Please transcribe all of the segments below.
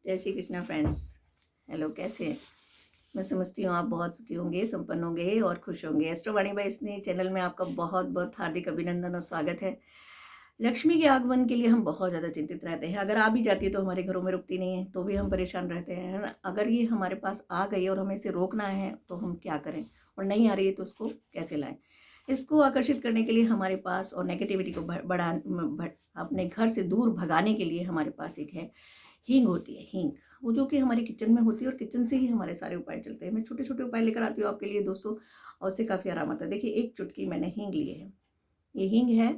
जय Shri Krishna friends. Hello, कैसे हैं? मैं समझती हूँ आप बहुत सुखी होंगे, संपन्न होंगे और खुश होंगे। एस्ट्रोवाणी बाई स्नेह चैनल में आपका बहुत बहुत हार्दिक अभिनंदन और स्वागत है। लक्ष्मी के आगमन के लिए हम बहुत ज़्यादा चिंतित रहते हैं। अगर आ भी जाती है तो हमारे घरों में रुकती नहीं है, तो भी हम परेशान रहते हैं, है ना। अगर ये हमारे पास आ गई और हमें इसे रोकना है तो हम क्या करें, और नहीं आ रही है तो उसको कैसे लाएं। इसको आकर्षित करने के लिए हमारे पास, और नेगेटिविटी को अपने घर से दूर भगाने के लिए हमारे पास एक है, हींग होती है। हींग, वो जो कि हमारे किचन में होती है, और किचन से ही हमारे सारे उपाय चलते हैं। मैं छोटे छोटे उपाय लेकर आती हूँ आपके लिए दोस्तों, और उससे काफ़ी आराम आता है। देखिए, एक चुटकी मैंने हींग लिए है। ये हींग है,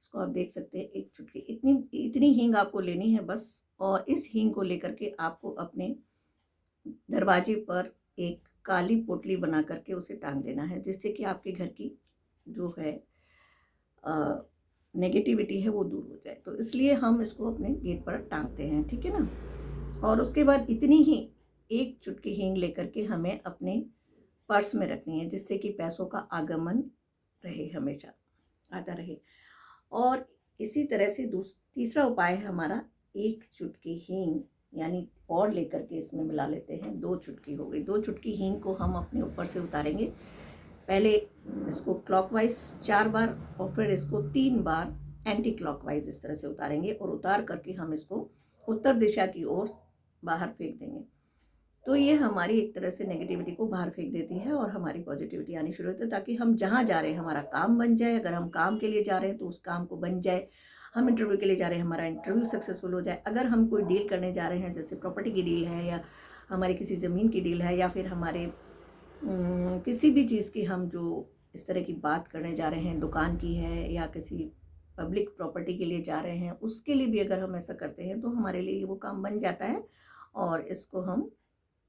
इसको आप देख सकते हैं। एक चुटकी, इतनी इतनी हींग आपको लेनी है बस। और इस हींग को लेकर के आपको अपने दरवाजे पर एक काली पोटली बना करके उसे टांग देना है, जिससे कि आपके घर की जो है नेगेटिविटी है वो दूर हो जाए। तो इसलिए हम इसको अपने गेट पर टांगते हैं, ठीक है ना। और उसके बाद इतनी ही एक चुटकी हींग लेकर के हमें अपने पर्स में रखनी है, जिससे कि पैसों का आगमन रहे, हमेशा आता रहे। और इसी तरह से तीसरा उपाय है हमारा, एक चुटकी हींग यानी और लेकर के इसमें मिला लेते हैं। 2 चुटकी हो गई। 2 चुटकी हींग को हम अपने ऊपर से उतारेंगे। पहले इसको क्लॉकवाइज 4 बार, और फिर इसको 3 बार एंटी क्लॉकवाइज इस तरह से उतारेंगे, और उतार करके हम इसको उत्तर दिशा की ओर बाहर फेंक देंगे। तो ये हमारी एक तरह से नेगेटिविटी को बाहर फेंक देती है और हमारी पॉजिटिविटी आनी शुरू होती है, ताकि हम जहाँ जा रहे हैं हमारा काम बन जाए। अगर हम काम के लिए जा रहे हैं तो उस काम को बन जाए। हम इंटरव्यू के लिए जा रहे हैं, हमारा इंटरव्यू सक्सेसफुल हो जाए। अगर हम कोई डील करने जा रहे हैं, जैसे प्रॉपर्टी की डील है, या हमारी किसी ज़मीन की डील है, या फिर हमारे किसी भी चीज़ की, हम जो इस तरह की बात करने जा रहे हैं, दुकान की है या किसी पब्लिक प्रॉपर्टी के लिए जा रहे हैं, उसके लिए भी अगर हम ऐसा करते हैं तो हमारे लिए वो काम बन जाता है। और इसको हम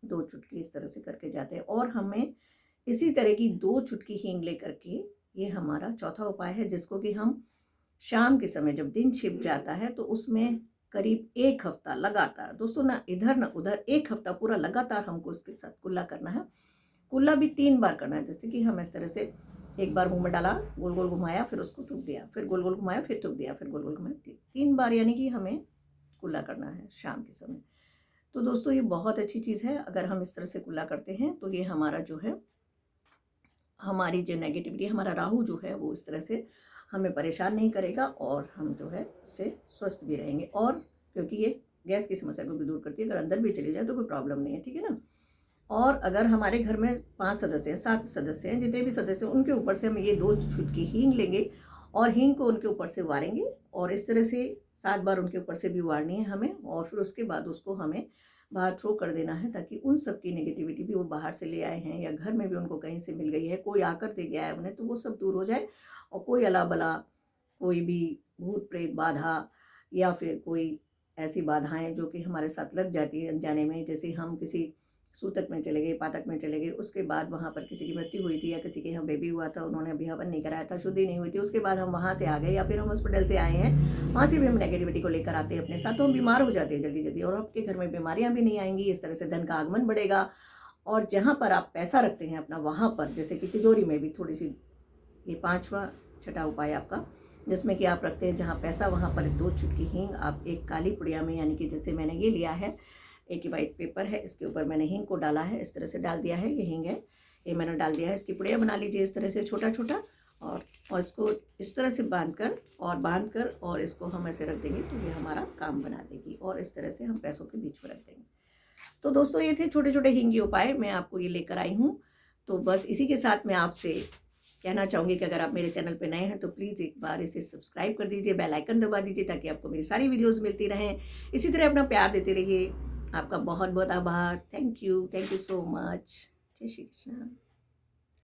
2 चुटकी इस तरह से करके जाते हैं। और हमें इसी तरह की 2 चुटकी हींग लेकर के, ये हमारा चौथा उपाय है, जिसको कि हम शाम के समय जब दिन छिप जाता है तो उसमें करीब 1 हफ्ता लगातार, दोस्तों ना इधर ना उधर, 1 हफ्ता पूरा लगातार हमको उसके साथ कुल्ला करना है। कुल्ला भी 3 बार करना है। जैसे कि हम इस तरह से एक बार मुंह में डाला, गोल गोल घुमाया, फिर उसको थूक दिया, फिर गोल गोल घुमाया, फिर थूक दिया, फिर गोल गोल घुमाया, 3 बार, यानी कि हमें कुल्ला करना है शाम के समय। तो दोस्तों, ये बहुत अच्छी चीज़ है। अगर हम इस तरह से कुल्ला करते हैं तो ये हमारा जो है, हमारी जो नेगेटिविटी, हमारा राहु जो है वो इस तरह से हमें परेशान नहीं करेगा, और हम जो है इससे स्वस्थ भी रहेंगे। और क्योंकि ये गैस की समस्या को भी दूर करती है, अगर अंदर भी चली जाए तो कोई प्रॉब्लम नहीं है, ठीक है ना। और अगर हमारे घर में 5 सदस्य हैं, 7 सदस्य हैं, जितने भी सदस्य हैं, उनके ऊपर से हम ये 2 चुटकी हींग लेंगे और हींग को उनके ऊपर से वारेंगे, और इस तरह से 7 बार उनके ऊपर से भी वारनी है हमें। और फिर उसके बाद उसको हमें बाहर थ्रो कर देना है, ताकि उन सब की नेगेटिविटी भी, वो बाहर से ले आए हैं या घर में भी उनको कहीं से मिल गई है, कोई आकर दे गया है उन्हें, तो वो सब दूर हो जाए। और कोई अला बला, कोई भी भूत प्रेत बाधा, या फिर कोई ऐसी बाधाएं जो कि हमारे साथ लग जाती है अनजाने में, जैसे हम किसी सूतक में चले गए, पातक में चले गए, उसके बाद वहाँ पर किसी की मृत्यु हुई थी, या किसी के यहाँ बेबी हुआ था, उन्होंने अभी हवन नहीं कराया था, शुद्धि नहीं हुई थी, उसके बाद हम वहाँ से आ गए, या फिर हम हॉस्पिटल से आए हैं, वहाँ से भी हम नेगेटिविटी को लेकर आते हैं अपने साथ, तो हम बीमार हो जाते हैं जल्दी जल्दी, और आपके घर में बीमारियाँ भी नहीं आएंगी। इस तरह से धन का आगमन बढ़ेगा। और जहाँ पर आप पैसा रखते हैं अपना, वहाँ पर जैसे कि तिजोरी में भी थोड़ी सी, ये 5वां छठा उपाय आपका, जिसमें कि आप रखते हैं जहाँ पैसा, वहाँ पर 2 चुटकी हींग आप एक काली पुड़िया में, यानी कि जैसे मैंने ये लिया है, एक वाइट पेपर है, इसके ऊपर मैंने हींग को डाला है, इस तरह से डाल दिया है। ये हींग है, ये मैंने डाल दिया है। इसकी पुड़िया बना लीजिए इस तरह से छोटा छोटा, और इसको इस तरह से बांध कर और इसको हम ऐसे रख देंगे, तो ये हमारा काम बना देगी। और इस तरह से हम पैसों के बीच में रख देंगे। तो दोस्तों, ये थे छोटे छोटे हींगी उपाय, मैं आपको ये लेकर आई हूँ। तो बस इसी के साथ मैं आपसे कहना चाहूँगी कि अगर आप मेरे चैनल पे नए हैं तो प्लीज़ एक बार इसे सब्सक्राइब कर दीजिए, बेल आइकन दबा दीजिए, ताकि आपको मेरी सारी वीडियोस मिलती रहें। इसी तरह अपना प्यार देते रहिए। आपका बहुत बहुत आभार। Thank you so much. जय श्री कृष्ण।